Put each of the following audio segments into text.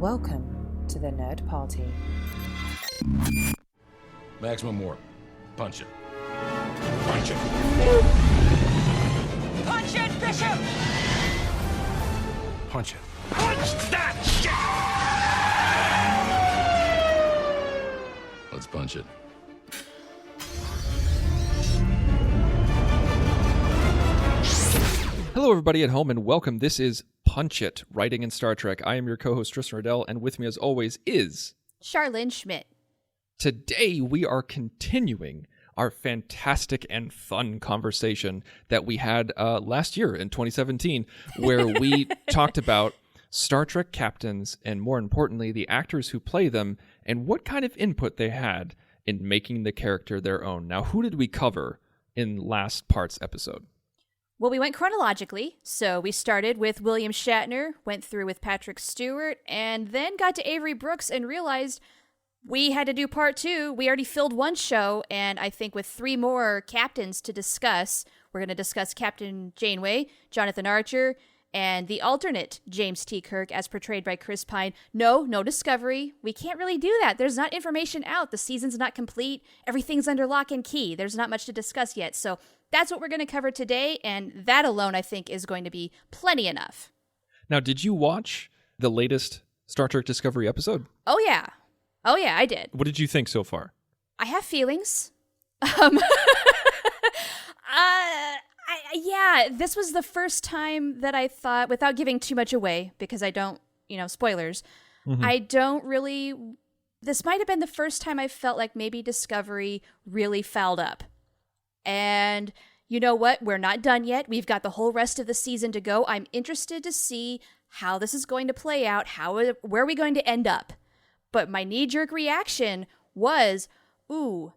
Welcome to the Nerd Party. Maximum warp. Punch it. Punch it. Punch it, Bishop! Punch it. Punch that shit! Let's punch it. Hello, everybody at home, and welcome. This is Punch It, Writing in Star Trek. I am your co-host, Tristan Riddell, and with me, as always, is... Charlene Schmidt. Today, we are continuing our fantastic and fun conversation that we had last year in 2017, where we talked about Star Trek captains, and more importantly, the actors who play them, and what kind of input they had in making the character their own. Now, who did we cover in last part's episode? Well, we went chronologically, so we started with William Shatner, went through with Patrick Stewart, and then got to Avery Brooks and realized we had to do part two. We already filled one show, and I think with three more captains to discuss, we're going to discuss Captain Janeway, Jonathan Archer, and the alternate James T. Kirk as portrayed by Chris Pine. No Discovery. We can't really do that. There's not information out. The season's not complete. Everything's under lock and key. There's not much to discuss yet, so... that's what we're going to cover today, and that alone, I think, is going to be plenty enough. Now, did you watch the latest Star Trek Discovery episode? Oh, yeah, I did. What did you think so far? I have feelings. Yeah, this was the first time that I thought, without giving too much away, because I don't, spoilers, I don't really, this might have been the first time I felt like maybe Discovery really fouled up. And you know what? We're not done yet. We've got the whole rest of the season to go. I'm interested to see how this is going to play out. Where are we going to end up? But my knee-jerk reaction was, ooh,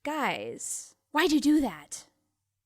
guys, why'd you do that?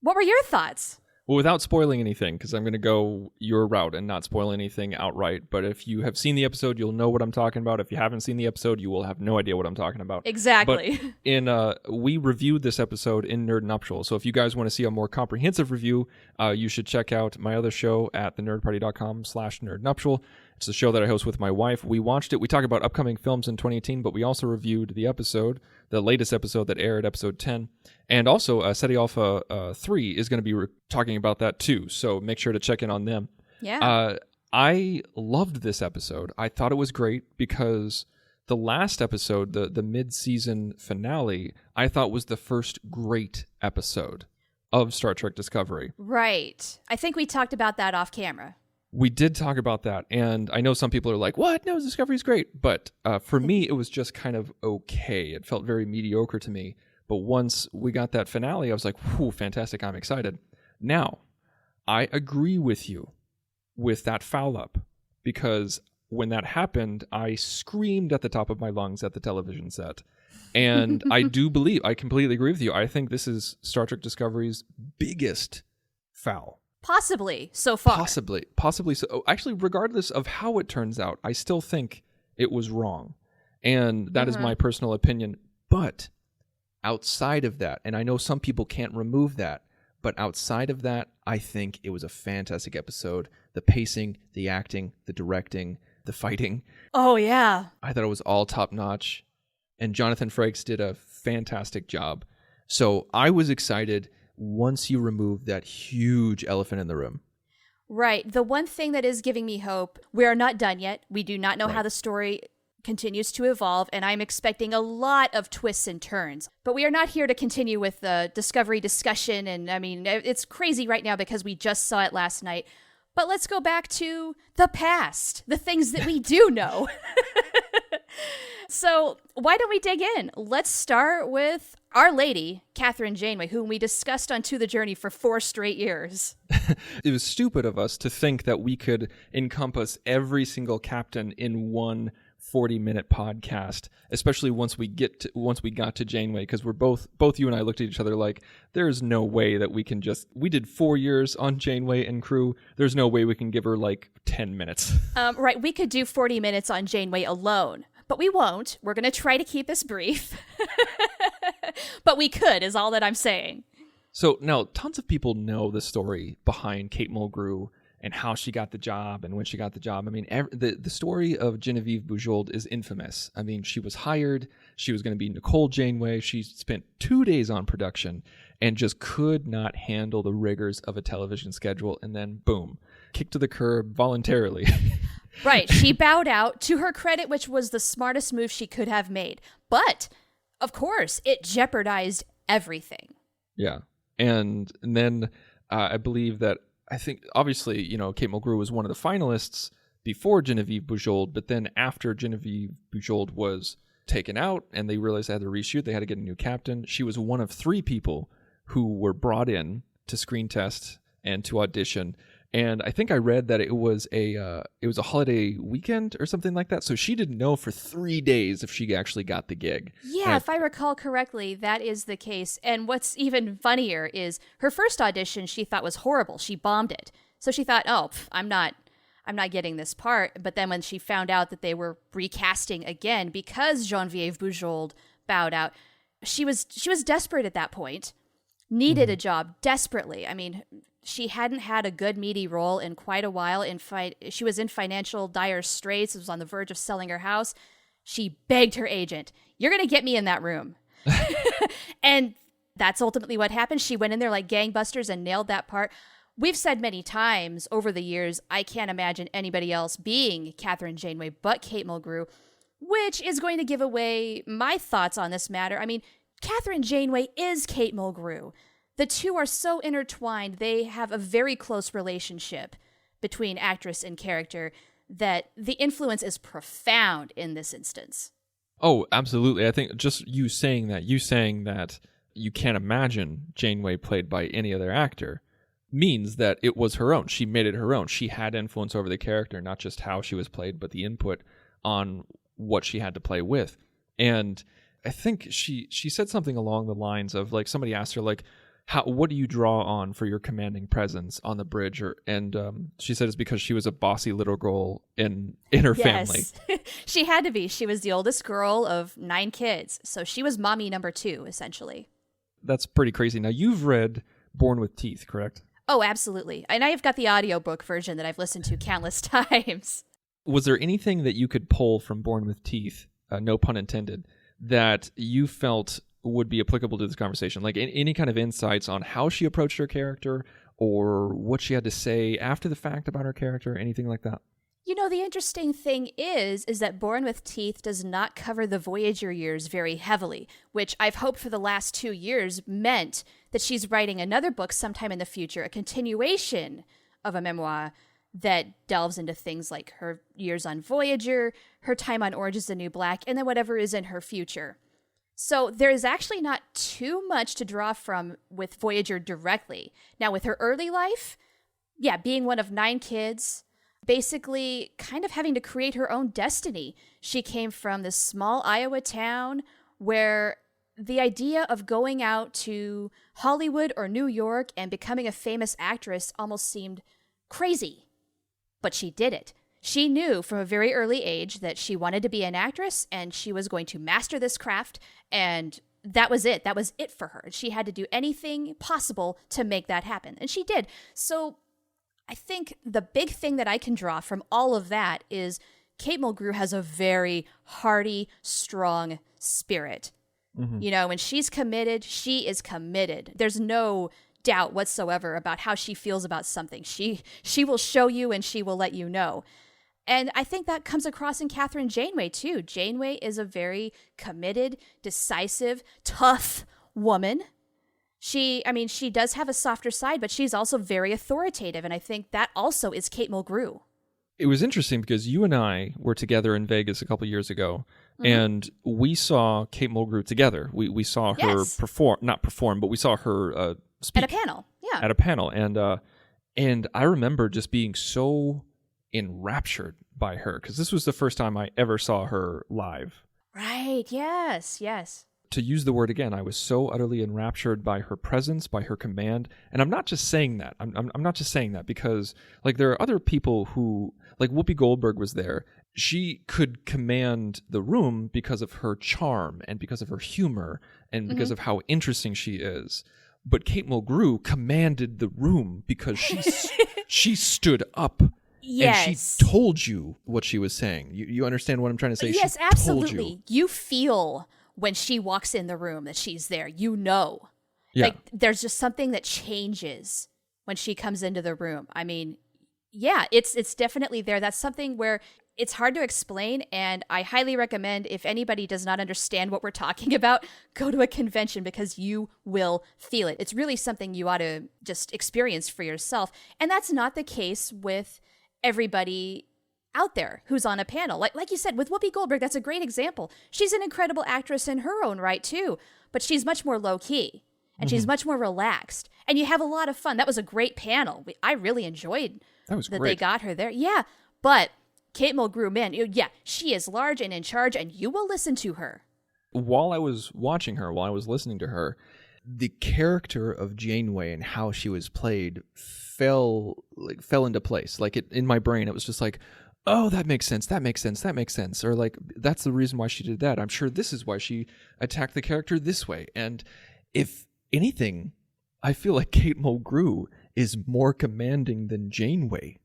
What were your thoughts? Well, without spoiling anything, because I'm going to go your route and not spoil anything outright, but if you have seen the episode, you'll know what I'm talking about. If you haven't seen the episode, you will have no idea what I'm talking about. Exactly. But we reviewed this episode in Nerd Nuptial, so if you guys want to see a more comprehensive review, you should check out my other show at thenerdparty.com/nerdnuptial. It's a show that I host with my wife. We watched it. We talk about upcoming films in 2018, but we also reviewed the episode, the latest episode that aired, episode 10. And also, SETI Alpha 3 is going to be talking about that too, so make sure to check in on them. Yeah. I loved this episode. I thought it was great because the last episode, the mid-season finale, I thought was the first great episode of Star Trek Discovery. Right. I think we talked about that off camera. We did talk about that, and I know some people are like, what? No, Discovery's great. But for me, it was just kind of okay. It felt very mediocre to me. But once we got that finale, I was like, whew, fantastic, I'm excited. Now, I agree with you with that foul up, because when that happened, I screamed at the top of my lungs at the television set. And I completely agree with you. I think this is Star Trek Discovery's biggest foul. Possibly, so far. Possibly so. Actually, regardless of how it turns out, I still think it was wrong. And that is my personal opinion. But outside of that, and I know some people can't remove that, but outside of that, I think it was a fantastic episode. The pacing, the acting, the directing, the fighting. Oh, yeah. I thought it was all top-notch. And Jonathan Frakes did a fantastic job. So I was excited once you remove that huge elephant in the room. Right. The one thing that is giving me hope, we are not done yet. We do not know how the story continues to evolve, and I'm expecting a lot of twists and turns. But we are not here to continue with the Discovery discussion, and I mean, it's crazy right now because we just saw it last night. But let's go back to the past, the things that we do know. So why don't we dig in? Let's start with Our Lady, Catherine Janeway, whom we discussed on To the Journey for 4 straight years. It was stupid of us to think that we could encompass every single captain in one 40-minute podcast, especially once we got to Janeway, because we're both you and I looked at each other like, there's no way that we can we did 4 years on Janeway and crew. There's no way we can give her like 10 minutes. Right, we could do 40 minutes on Janeway alone. But we won't. We're going to try to keep this brief. But we could, is all that I'm saying. So now, tons of people know the story behind Kate Mulgrew and how she got the job and when she got the job. I mean, the story of Genevieve Bujold is infamous. I mean, she was hired. She was going to be Nicole Janeway. She spent 2 days on production and just could not handle the rigors of a television schedule. And then, boom, kicked to the curb voluntarily. Right. She bowed out, to her credit, which was the smartest move she could have made. But, of course, it jeopardized everything. Yeah. And then I believe that, I think, obviously, Kate Mulgrew was one of the finalists before Genevieve Bujold, but then after Genevieve Bujold was taken out and they realized they had to reshoot, they had to get a new captain. She was one of 3 people who were brought in to screen test and to audition. And I think I read that it was a holiday weekend or something like that. So she didn't know for 3 days if she actually got the gig. Yeah, if I recall correctly, that is the case. And what's even funnier is her first audition she thought was horrible. She bombed it. So she thought, I'm not getting this part. But then when she found out that they were recasting again because Genevieve Bujold bowed out, she was desperate at that point. Needed a job desperately. I mean, she hadn't had a good meaty role in quite a while. She was in financial dire straits. Was on the verge of selling her house. She begged her agent, "You're going to get me in that room." And that's ultimately what happened. She went in there like gangbusters and nailed that part. We've said many times over the years, I can't imagine anybody else being Catherine Janeway but Kate Mulgrew, which is going to give away my thoughts on this matter. I mean, Catherine Janeway is Kate Mulgrew. The two are so intertwined. They have a very close relationship between actress and character that the influence is profound in this instance. Oh, absolutely. I think just you saying that you can't imagine Janeway played by any other actor means that it was her own. She made it her own. She had influence over the character, not just how she was played, but the input on what she had to play with. And I think she said something along the lines of, like, somebody asked her, like, what do you draw on for your commanding presence on the bridge? And she said it's because she was a bossy little girl in her family. She had to be. She was the oldest girl of 9 kids. So she was mommy number 2, essentially. That's pretty crazy. Now, you've read Born with Teeth, correct? Oh, absolutely. And I've got the audiobook version that I've listened to countless times. Was there anything that you could pull from Born with Teeth, no pun intended, that you felt would be applicable to this conversation? Like any kind of insights on how she approached her character or what she had to say after the fact about her character, anything like that? You know, the interesting thing is that Born with Teeth does not cover the Voyager years very heavily, which I've hoped for the last 2 years meant that she's writing another book sometime in the future, a continuation of a memoir that delves into things like her years on Voyager, her time on Orange is the New Black, and then whatever is in her future. So there is actually not too much to draw from with Voyager directly. Now, with her early life, being one of 9 kids, basically kind of having to create her own destiny. She came from this small Iowa town where the idea of going out to Hollywood or New York and becoming a famous actress almost seemed crazy. But she did it. She knew from a very early age that she wanted to be an actress and she was going to master this craft, and that was it. That was it for her. She had to do anything possible to make that happen, and she did. So I think the big thing that I can draw from all of that is Kate Mulgrew has a very hearty, strong spirit. Mm-hmm. You know, when she's committed, she is committed. There's no doubt whatsoever about how she feels about something. She will show you and she will let you know. And I think that comes across in Catherine Janeway, too. Janeway is a very committed, decisive, tough woman. She does have a softer side, but she's also very authoritative. And I think that also is Kate Mulgrew. It was interesting because you and I were together in Vegas a couple years ago, and we saw Kate Mulgrew together. We saw her not perform, but we saw her speak. At a panel, yeah. At a panel. And I remember just being so enraptured by her, because this was the first time I ever saw her live. Right, yes. To use the word again, I was so utterly enraptured by her presence, by her command. And I'm not just saying that. I'm not just saying that because, like, there are other people who, like, Whoopi Goldberg was there. She could command the room because of her charm and because of her humor and because of how interesting she is. but Kate Mulgrew commanded the room because she stood up. Yes. And she told you what she was saying. You understand what I'm trying to say? Yes, she absolutely. Told you. You feel when she walks in the room that she's there. You know. Yeah. Like, there's just something that changes when she comes into the room. I mean, yeah, it's definitely there. That's something where it's hard to explain, and I highly recommend, if anybody does not understand what we're talking about, go to a convention because you will feel it. It's really something you ought to just experience for yourself. And that's not the case with everybody out there who's on a panel. Like you said, with Whoopi Goldberg, that's a great example. She's an incredible actress in her own right, too, but she's much more low-key, and she's much more relaxed, and you have a lot of fun. That was a great panel. I really enjoyed that great. They got her there. Yeah, but Kate Mulgrew, man, yeah, she is large and in charge, and you will listen to her. While I was watching her, while I was listening to her, the character of Janeway and how she was played fell into place. Like, in my brain, it was just like, oh, that makes sense, that makes sense, that makes sense. Or like, that's the reason why she did that. I'm sure this is why she attacked the character this way. And if anything, I feel like Kate Mulgrew is more commanding than Janeway.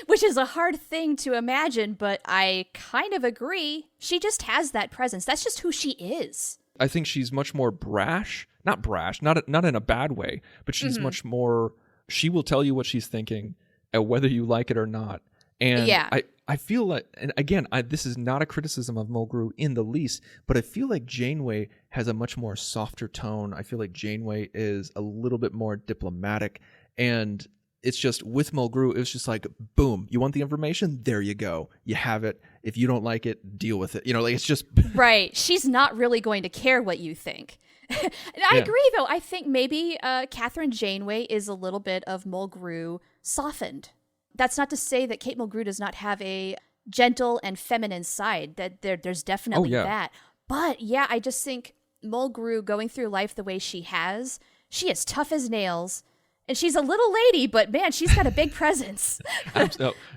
Which is a hard thing to imagine, but I kind of agree. She just has that presence. That's just who she is. I think she's much more brash, not in a bad way, but she's much more, she will tell you what she's thinking, whether you like it or not. And yeah. I feel like, and again, this is not a criticism of Mulgrew in the least, but I feel like Janeway has a much more softer tone. I feel like Janeway is a little bit more diplomatic, and it's just, with Mulgrew, it was just like, boom, you want the information? There you go. You have it. If you don't like it, deal with it. You know, like, it's just... Right. She's not really going to care what you think. I agree, though. I think maybe Catherine Janeway is a little bit of Mulgrew softened. That's not to say that Kate Mulgrew does not have a gentle and feminine side. That there's definitely that. But yeah, I just think Mulgrew, going through life the way she is tough as nails. And she's a little lady, but man, she's got a big presence.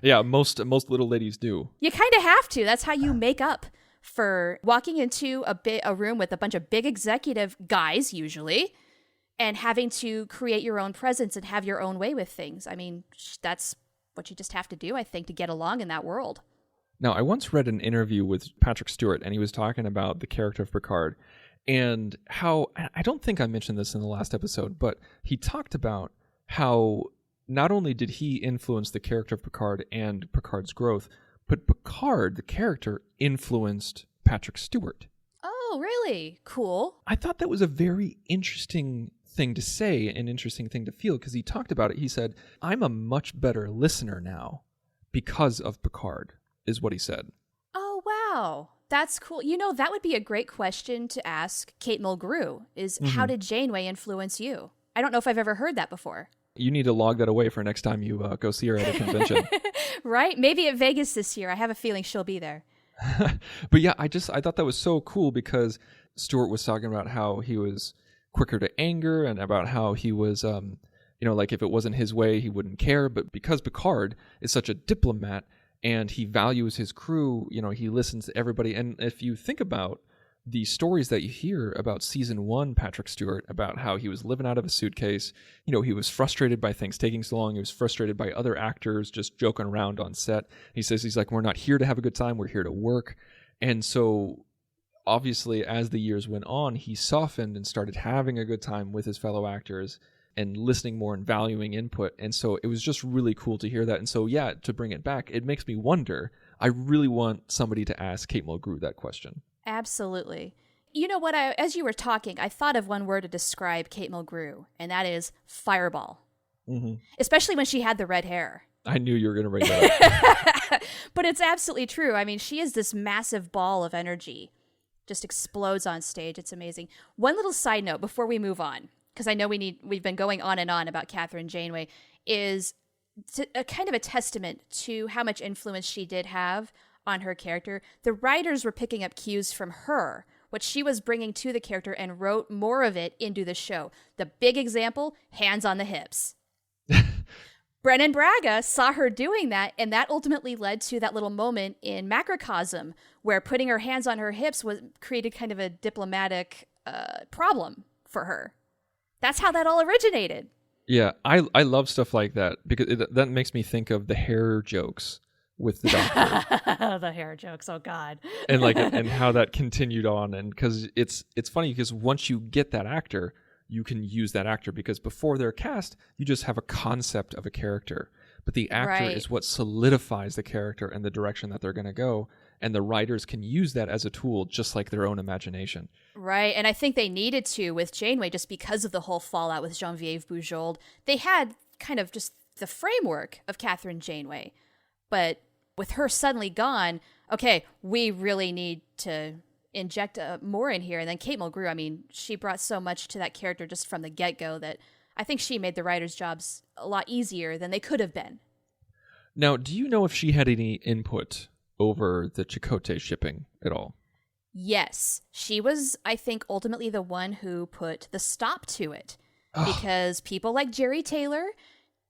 Yeah, most little ladies do. You kind of have to. That's how you make up for walking into a room with a bunch of big executive guys, usually, and having to create your own presence and have your own way with things. I mean, that's what you just have to do, I think, to get along in that world. Now, I once read an interview with Patrick Stewart, and he was talking about the character of Picard and how, I don't think I mentioned this in the last episode, but he talked about how not only did he influence the character of Picard and Picard's growth, but Picard, the character, influenced Patrick Stewart. Oh, really? Cool. I thought that was a very interesting thing to say, an interesting thing to feel, because he talked about it. He said, I'm a much better listener now because of Picard, is what he said. Oh, wow. That's cool. You know, that would be a great question to ask Kate Mulgrew, is how did Janeway influence you? I don't know if I've ever heard that before. You need to log that away for next time you go see her at a convention. Right? Maybe at Vegas this year. I have a feeling she'll be there. But yeah, I thought that was so cool, because Stewart was talking about how he was quicker to anger and about how he was, like, if it wasn't his way, he wouldn't care. But because Picard is such a diplomat and he values his crew, he listens to everybody. And if you think about the stories that you hear about season 1, Patrick Stewart, about how he was living out of a suitcase, he was frustrated by things taking so long. He was frustrated by other actors just joking around on set. He's like, we're not here to have a good time. We're here to work. And so obviously, as the years went on, he softened and started having a good time with his fellow actors and listening more and valuing input. And so it was just really cool to hear that. And so, yeah, to bring it back, it makes me wonder. I really want somebody to ask Kate Mulgrew that question. Absolutely. You know what? As you were talking, I thought of one word to describe Kate Mulgrew, and that is fireball. Mm-hmm. Especially when she had the red hair. I knew you were going to bring that up. But it's absolutely true. I mean, she is this massive ball of energy. Just explodes on stage. It's amazing. One little side note before we move on, because I know we've been going on and on about Catherine Janeway, is a kind of a testament to how much influence she did have on her character. The writers were picking up cues from her, what she was bringing to the character, and wrote more of it into the show. The big example, hands on the hips. Brennan Braga saw her doing that, and that ultimately led to that little moment in Macrocosm where putting her hands on her hips created kind of a diplomatic problem for her. That's how that all originated. Yeah, I love stuff like that because that makes me think of the hair jokes with the Doctor. The hair jokes, oh God. and how that continued on, and because it's funny because once you get that actor, you can use that actor because before they're cast, you just have a concept of a character, but the actor is what solidifies the character and the direction that they're going to go, and the writers can use that as a tool just like their own imagination. Right, and I think they needed to with Janeway just because of the whole fallout with Geneviève Bujold. They had kind of just the framework of Catherine Janeway, but with her suddenly gone, okay, we really need to inject more in here. And then Kate Mulgrew, I mean, she brought so much to that character just from the get-go that I think she made the writers' jobs a lot easier than they could have been. Now, do you know if she had any input over the Chakotay shipping at all? Yes. She was, I think, ultimately the one who put the stop to it. Because people like Jerry Taylor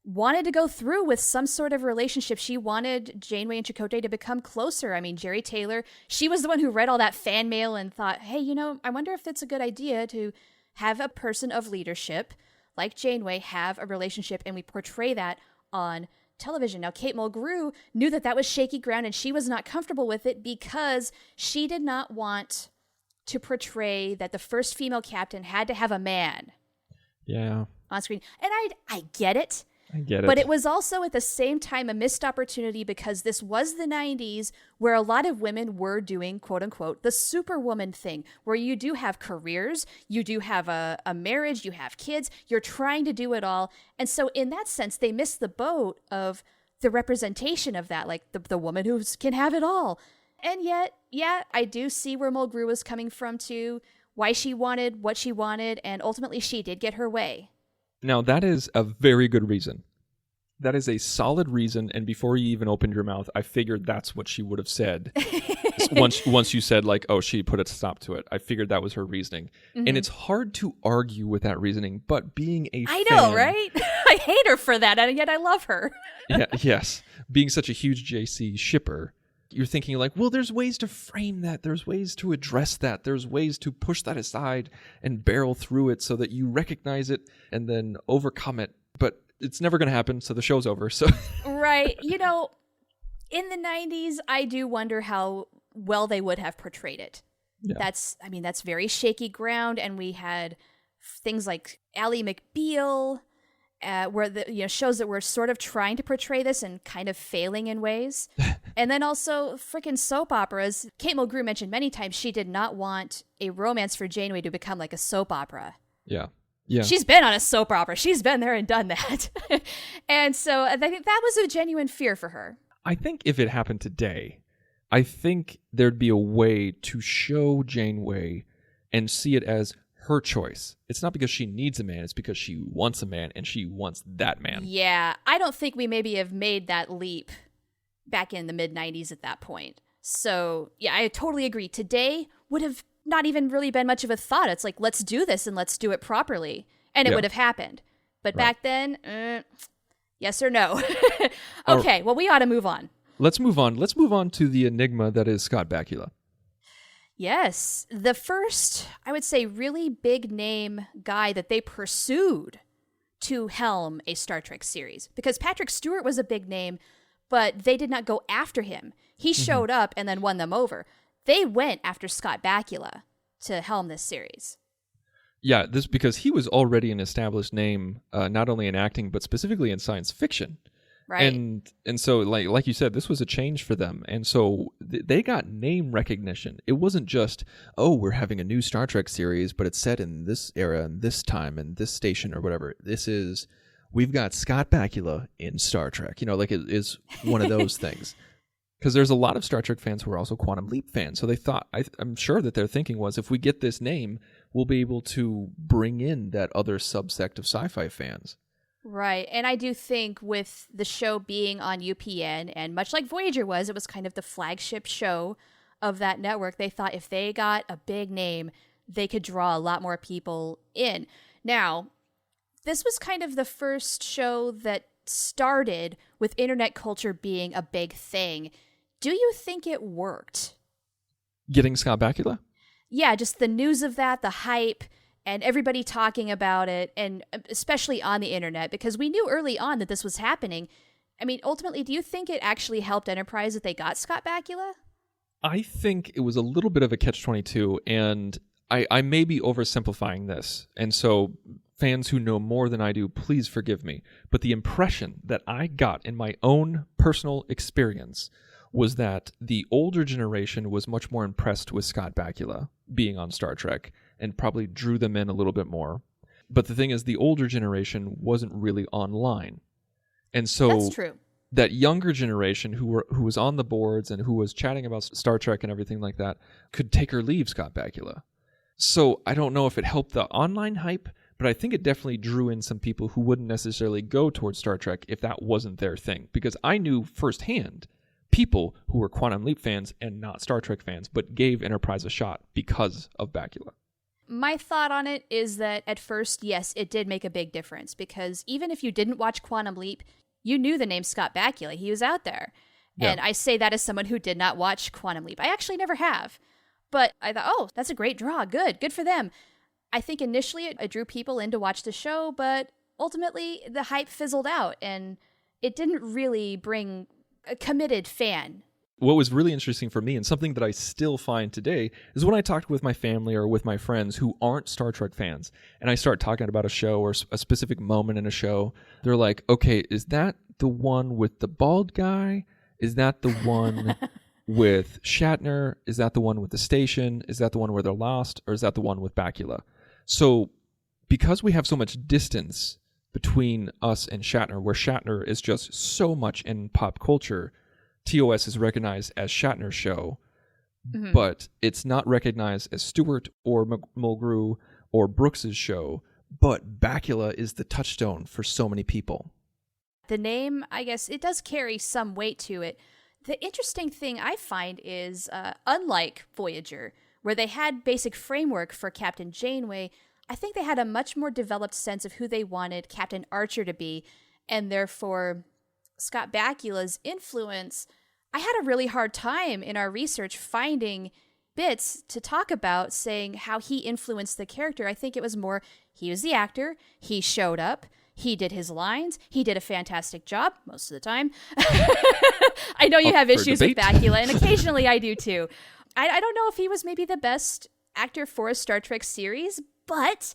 wanted to go through with some sort of relationship. She wanted Janeway and Chakotay to become closer. I mean, Jerry Taylor, she was the one who read all that fan mail and thought, hey, you know, I wonder if it's a good idea to have a person of leadership like Janeway have a relationship, and we portray that on television. Now, Kate Mulgrew knew that that was shaky ground, and she was not comfortable with it because she did not want to portray that the first female captain had to have a man on screen. And I get it. I get it. But it was also at the same time a missed opportunity because this was the 90s where a lot of women were doing, quote unquote, the superwoman thing, where you do have careers, you do have a marriage, you have kids, you're trying to do it all. And so in that sense, they missed the boat of the representation of that, like the woman who can have it all. And yet, yeah, I do see where Mulgrew was coming from too, why she wanted what she wanted, and ultimately she did get her way. Now, that is a very good reason. That is a solid reason, and before you even opened your mouth, I figured that's what she would have said. once you said, like, oh, she put a stop to it, I figured that was her reasoning. Mm-hmm. And it's hard to argue with that reasoning, but being a fan... I know, right? I hate her for that, and yet I love her. Yes. Being such a huge JC shipper, you're thinking like, well, there's ways to frame that. There's ways to address that. There's ways to push that aside and barrel through it so that you recognize it and then overcome it. But it's never going to happen, so the show's over. So Right. You know, in the 90s, I do wonder how well they would have portrayed it. Yeah. That's very shaky ground, and we had things like Ally McBeal, where the shows that were sort of trying to portray this and kind of failing in ways. And then also freaking soap operas. Kate Mulgrew mentioned many times she did not want a romance for Janeway to become like a soap opera. Yeah. She's been on a soap opera. She's been there and done that. And so I think that was a genuine fear for her. I think if it happened today, I think there'd be a way to show Janeway and see it as her choice. It's not because she needs a man, it's because she wants a man, and she wants that man. Yeah, I don't think we maybe have made that leap back in the mid-90s at that point. So, yeah, I totally agree. Today would have not even really been much of a thought. It's like, let's do this and let's do it properly. And it would have happened. But back then, yes or no? Okay, well, we ought to move on. Let's move on. Let's move on to the enigma that is Scott Bakula. Yes, the first, I would say, really big name guy that they pursued to helm a Star Trek series. Because Patrick Stewart was a big name, but they did not go after him. He showed up and then won them over. They went after Scott Bakula to helm this series. Yeah, this because he was already an established name, not only in acting, but specifically in science fiction. Right. And so, like you said, this was a change for them. And so they got name recognition. It wasn't just, oh, we're having a new Star Trek series, but it's set in this era and this time and this station or whatever. This is, we've got Scott Bakula in Star Trek. Like it is one of those things. Because there's a lot of Star Trek fans who are also Quantum Leap fans. So they thought, I'm sure that their thinking was, if we get this name, we'll be able to bring in that other subsect of sci-fi fans. Right. And I do think with the show being on UPN, and much like Voyager was, it was kind of the flagship show of that network. They thought if they got a big name, they could draw a lot more people in. Now, this was kind of the first show that started with internet culture being a big thing. Do you think it worked? Getting Scott Bakula? Yeah, just the news of that, the hype. and everybody talking about it, and especially on the internet, because we knew early on that this was happening. I mean, ultimately, do you think it actually helped Enterprise that they got Scott Bakula? I think it was a little bit of a catch-22, and I may be oversimplifying this, and so fans who know more than I do, please forgive me, but the impression that I got in my own personal experience was that the older generation was much more impressed with Scott Bakula being on Star Trek and probably drew them in a little bit more. But the thing is, the older generation wasn't really online. And so That's true. That younger generation who was on the boards and who was chatting about Star Trek and everything like that could take or leave Scott Bakula. So I don't know if it helped the online hype, but I think it definitely drew in some people who wouldn't necessarily go towards Star Trek if that wasn't their thing. Because I knew firsthand people who were Quantum Leap fans and not Star Trek fans, but gave Enterprise a shot because of Bakula. My thought on it is that at first, yes, it did make a big difference, because even if you didn't watch Quantum Leap, you knew the name Scott Bakula. He was out there. Yeah. And I say that as someone who did not watch Quantum Leap. I actually never have. But I thought, oh, that's a great draw. Good for them. I think initially it drew people in to watch the show, but ultimately the hype fizzled out, and it didn't really bring a committed fan. What was really interesting for me, and something that I still find today, is when I talked with my family or with my friends who aren't Star Trek fans, and I start talking about a show or a specific moment in a show, they're like, okay, is that the one with the bald guy? Is that the one with Shatner? Is that the one with the station? Is that the one where they're lost? Or is that the one with Bakula? So because we have so much distance between us and Shatner, where Shatner is just so much in pop culture, TOS is recognized as Shatner's show, but it's not recognized as Stewart or Mulgrew or Brooks's show, but Bakula is the touchstone for so many people. The name, I guess, it does carry some weight to it. The interesting thing I find is, unlike Voyager, where they had basic framework for Captain Janeway, I think they had a much more developed sense of who they wanted Captain Archer to be, and therefore Scott Bakula's influence. I had a really hard time in our research finding bits to talk about saying how he influenced the character. I think it was more, he was the actor, he showed up, he did his lines, he did a fantastic job most of the time. I know you have issues with Bakula, and occasionally I do too. I don't know if he was maybe the best actor for a Star Trek series, but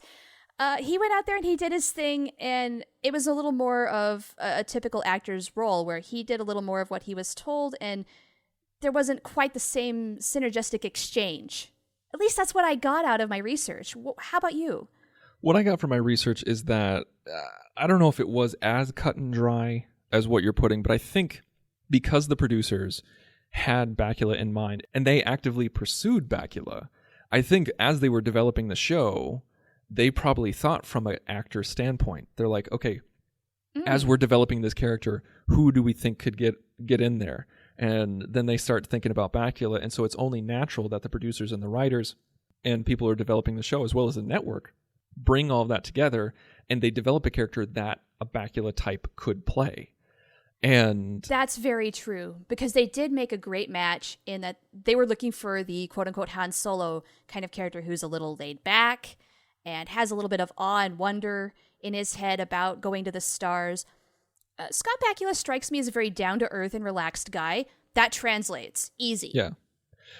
he went out there and he did his thing, and it was a little more of a typical actor's role, where he did a little more of what he was told, and there wasn't quite the same synergistic exchange. At least that's what I got out of my research. How about you? What I got from my research is that I don't know if it was as cut and dry as what you're putting, but I think because the producers had Bakula in mind and they actively pursued Bakula, I think as they were developing the show, they probably thought from an actor standpoint. They're like, okay, as we're developing this character, who do we think could get in there? And then they start thinking about Bakula, and so it's only natural that the producers and the writers and people who are developing the show, as well as the network, bring all of that together, and they develop a character that a Bakula type could play. And that's very true, because they did make a great match in that they were looking for the quote-unquote Han Solo kind of character who's a little laid back and has a little bit of awe and wonder in his head about going to the stars. Scott Bakula strikes me as a very down-to-earth and relaxed guy. That translates. Easy. Yeah.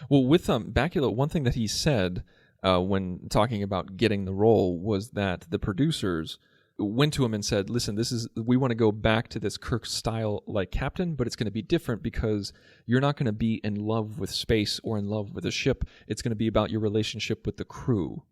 Well, with Bakula, one thing that he said when talking about getting the role was that the producers went to him and said, listen, we want to go back to this Kirk style like captain, but it's going to be different because you're not going to be in love with space or in love with a ship. It's going to be about your relationship with the crew.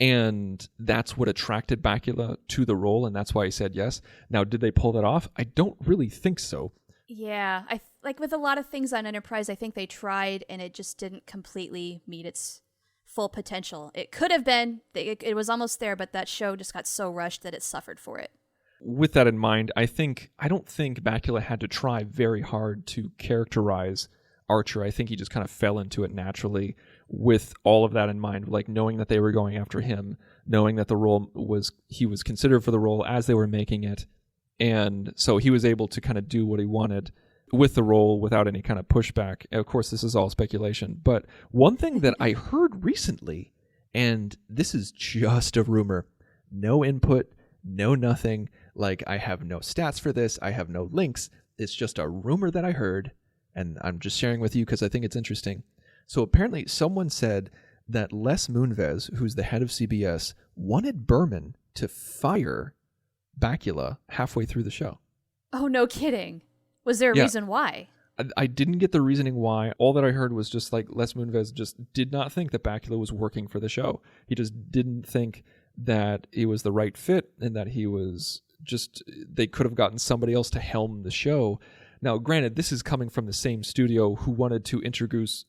And that's what attracted Bakula to the role, and that's why he said yes. Now, did they pull that off? I don't really think so. Yeah, like with a lot of things on Enterprise, I think they tried, and it just didn't completely meet its full potential. It could have been. It was almost there, but that show just got so rushed that it suffered for it. With that in mind, I don't think Bakula had to try very hard to characterize Archer. I think he just kind of fell into it naturally with all of that in mind, like knowing that they were going after him, knowing that he was considered for the role as they were making it. And so he was able to kind of do what he wanted with the role without any kind of pushback. Of course, this is all speculation. But one thing that I heard recently, And this is just a rumor. No input, no nothing. Like, I have no stats for this. I have no links. It's just a rumor that I heard, and I'm just sharing with you because I think it's interesting. So apparently someone said that Les Moonves, who's the head of CBS, wanted Berman to fire Bakula halfway through the show. Oh, no kidding. Was there a reason why? I didn't get the reasoning why. All that I heard was just like Les Moonves just did not think that Bakula was working for the show. He just didn't think that he was the right fit and that he was just, they could have gotten somebody else to helm the show. Now, granted, this is coming from the same studio who wanted to introduce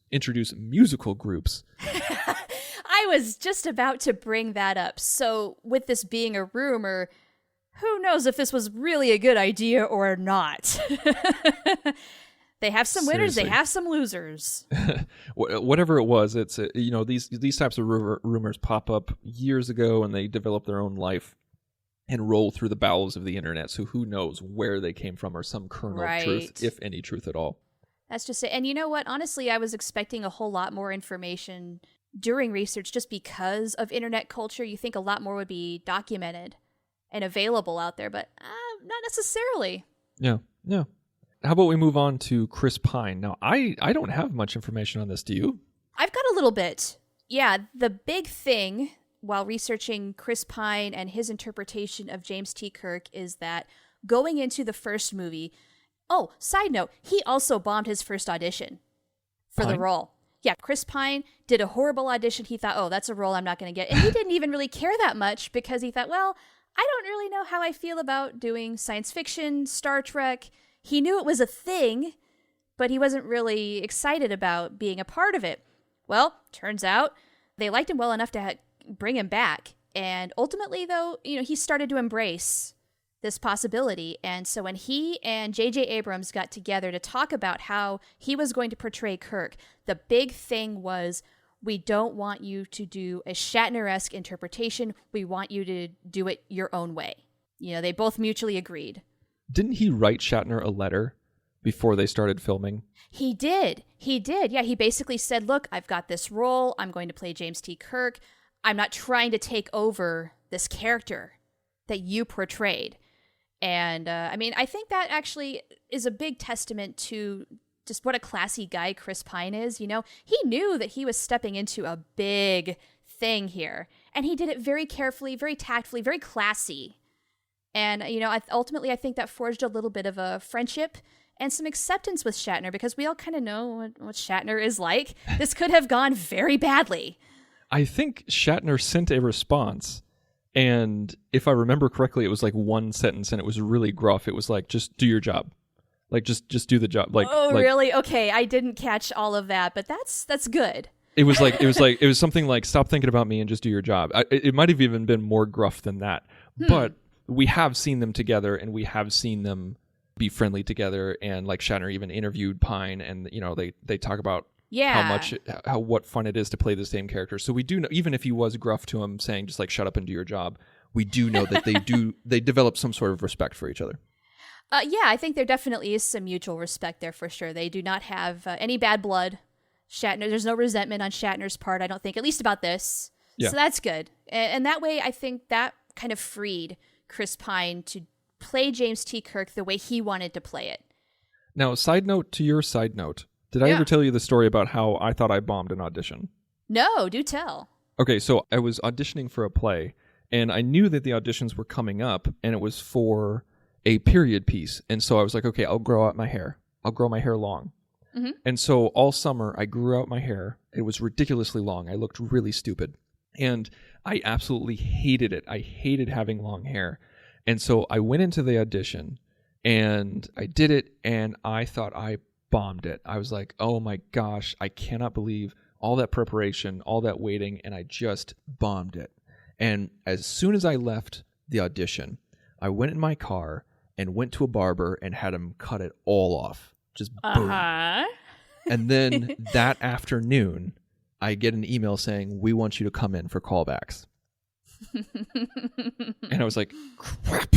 musical groups. I was just about to bring that up. So with this being a rumor, who knows if this was really a good idea or not? They have some winners, Seriously. they have some losers. Whatever it was, it's these types of rumors pop up years ago and they develop their own life and roll through the bowels of the internet. So who knows where they came from or some kernel of truth, if any truth at all. That's just it. And you know what? Honestly, I was expecting a whole lot more information during research just because of internet culture. You think a lot more would be documented and available out there, but not necessarily. Yeah. How about we move on to Chris Pine? Now, I don't have much information on this. Do you? I've got a little bit. Yeah, the big thing while researching Chris Pine and his interpretation of James T. Kirk is that going into the first movie, oh, side note, he also bombed his first audition for the role. Yeah, Chris Pine did a horrible audition. He thought, oh, that's a role I'm not going to get. And he didn't even really care that much because he thought, well, I don't really know how I feel about doing science fiction, Star Trek. He knew it was a thing, but he wasn't really excited about being a part of it. Well, turns out they liked him well enough to bring him back. And ultimately, though, he started to embrace this possibility. And so when he and J.J. Abrams got together to talk about how he was going to portray Kirk, the big thing was, we don't want you to do a Shatner-esque interpretation. We want you to do it your own way. They both mutually agreed. Didn't he write Shatner a letter before they started filming? He did. Yeah, he basically said, look, I've got this role. I'm going to play James T. Kirk. I'm not trying to take over this character that you portrayed. And I think that actually is a big testament to just what a classy guy Chris Pine is. He knew that he was stepping into a big thing here. And he did it very carefully, very tactfully, very classy. And, ultimately, I think that forged a little bit of a friendship and some acceptance with Shatner because we all kind of know what Shatner is like. This could have gone very badly. I think Shatner sent a response, and if I remember correctly, it was like one sentence, and it was really gruff. It was like, just do your job. Like, just do the job. Really? Okay, I didn't catch all of that, but that's good. It was something like, stop thinking about me and just do your job. It might have even been more gruff than that, but we have seen them together, and we have seen them be friendly together. And like Shatner even interviewed Pine, and they talk about what fun it is to play the same character. So we do know, even if he was gruff to him, saying just like shut up and do your job, we do know that they develop some sort of respect for each other. I think there definitely is some mutual respect there for sure. They do not have any bad blood. Shatner, there's no resentment on Shatner's part, I don't think, at least about this. Yeah. So that's good. And that way, I think that kind of freed Chris Pine to play James T. Kirk the way he wanted to play it. Now, side note to your side note. Did I ever tell you the story about how I thought I bombed an audition? No, do tell. Okay, so I was auditioning for a play, and I knew that the auditions were coming up, and it was for a period piece. And so I was like, okay, I'll grow out my hair. I'll grow my hair long. Mm-hmm. And so all summer, I grew out my hair. It was ridiculously long. I looked really stupid. And I absolutely hated it. I hated having long hair. And so I went into the audition, and I did it, and I thought I bombed it. I was like, oh my gosh, I cannot believe all that preparation, all that waiting, and I just bombed it. And as soon as I left the audition, I went in my car and went to a barber and had him cut it all off. Just boom. And then that afternoon, I get an email saying, we want you to come in for callbacks. And I was like, crap.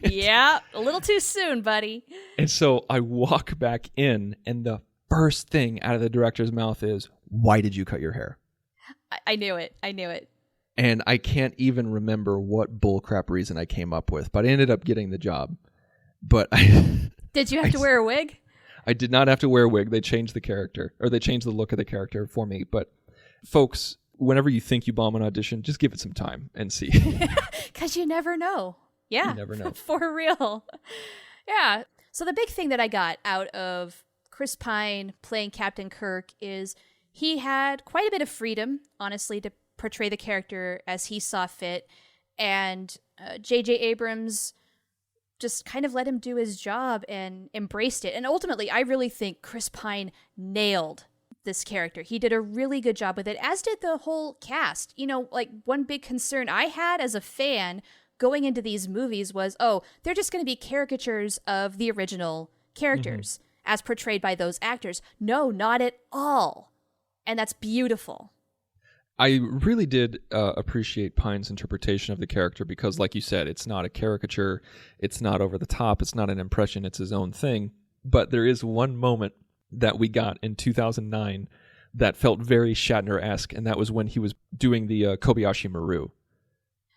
Yeah, a little too soon, buddy. And so I walk back in, and the first thing out of the director's mouth is, why did you cut your hair? I knew it. I knew it. And I can't even remember what bullcrap reason I came up with, but I ended up getting the job. But Did you have to wear a wig? I did not have to wear a wig. They changed the character, or they changed the look of the character for me. But folks, whenever you think you bomb an audition, just give it some time and see. Because you never know. Yeah. You never know. For real. Yeah. So the big thing that I got out of Chris Pine playing Captain Kirk is he had quite a bit of freedom, honestly, to portray the character as he saw fit. And J.J. Abrams just kind of let him do his job and embraced it. And ultimately, I really think Chris Pine nailed this character. He did a really good job with it, as did the whole cast. You know, like one big concern I had as a fan going into these movies was, oh, they're just going to be caricatures of the original characters as portrayed by those actors. No, not at all. And that's beautiful. I really did appreciate Pine's interpretation of the character because, like you said, it's not a caricature, it's not over the top, it's not an impression, it's his own thing. But there is one moment that we got in 2009 that felt very Shatner-esque, and that was when he was doing the Kobayashi Maru.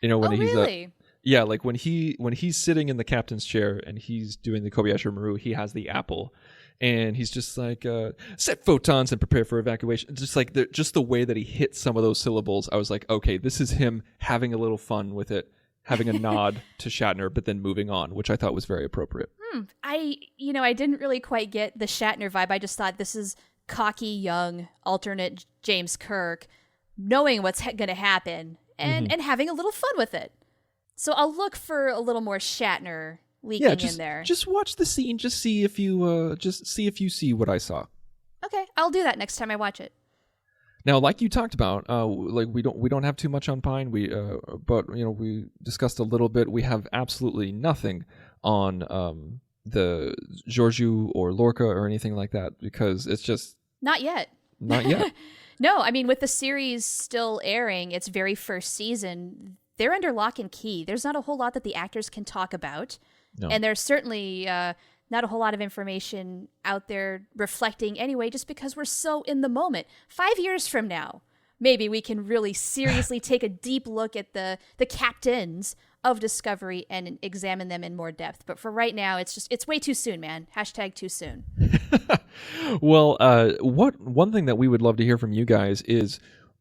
You know, when he's really? Yeah, like when he's sitting in the captain's chair and he's doing the Kobayashi Maru, he has the apple. And he's just like, set photons and prepare for evacuation. Just like just the way that he hit some of those syllables, I was like, okay, this is him having a little fun with it, having a nod to Shatner, but then moving on, which I thought was very appropriate. I didn't really quite get the Shatner vibe. I just thought this is cocky, young, alternate James Kirk, knowing what's going to happen and having a little fun with it. So I'll look for a little more Shatner leaking in there. Just watch the scene. Just see if you see what I saw. Okay, I'll do that next time I watch it. Now, like you talked about, like we don't have too much on Pine. But we discussed a little bit. We have absolutely nothing on the Georgiou or Lorca or anything like that because it's just not yet. Not yet. No, I mean with the series still airing, its very first season, they're under lock and key. There's not a whole lot that the actors can talk about. No. And there's certainly not a whole lot of information out there reflecting anyway, just because we're so in the moment. 5 years from now, maybe we can really seriously take a deep look at the captains of Discovery and examine them in more depth. But for right now, it's way too soon, man. # too soon. Well, one thing that we would love to hear from you guys is,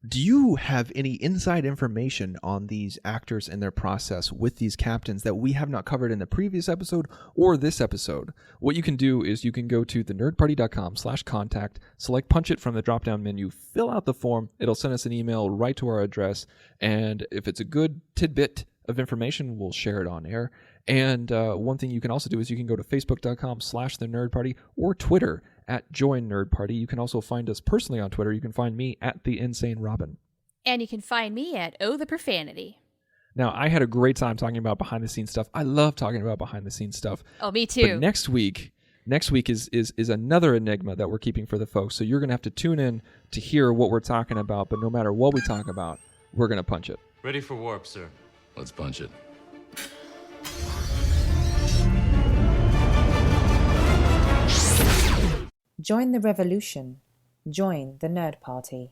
do you have any inside information on these actors and their process with these captains that we have not covered in the previous episode or this episode? What you can do is you can go to thenerdparty.com/contact, select Punch It from the drop-down menu, fill out the form. It'll send us an email right to our address. And if it's a good tidbit of information, we'll share it on air. And one thing you can also do is you can go to facebook.com/thenerdparty or Twitter @JoinNerdParty. You can also find us personally on Twitter. You can find me @TheInsaneRobin. And you can find me at the Profanity. Now, I had a great time talking about behind-the-scenes stuff. I love talking about behind-the-scenes stuff. Oh, me too. But next week is another enigma that we're keeping for the folks. So you're going to have to tune in to hear what we're talking about. But no matter what we talk about, we're going to punch it. Ready for warp, sir. Let's punch it. Join the revolution. Join the Nerd Party.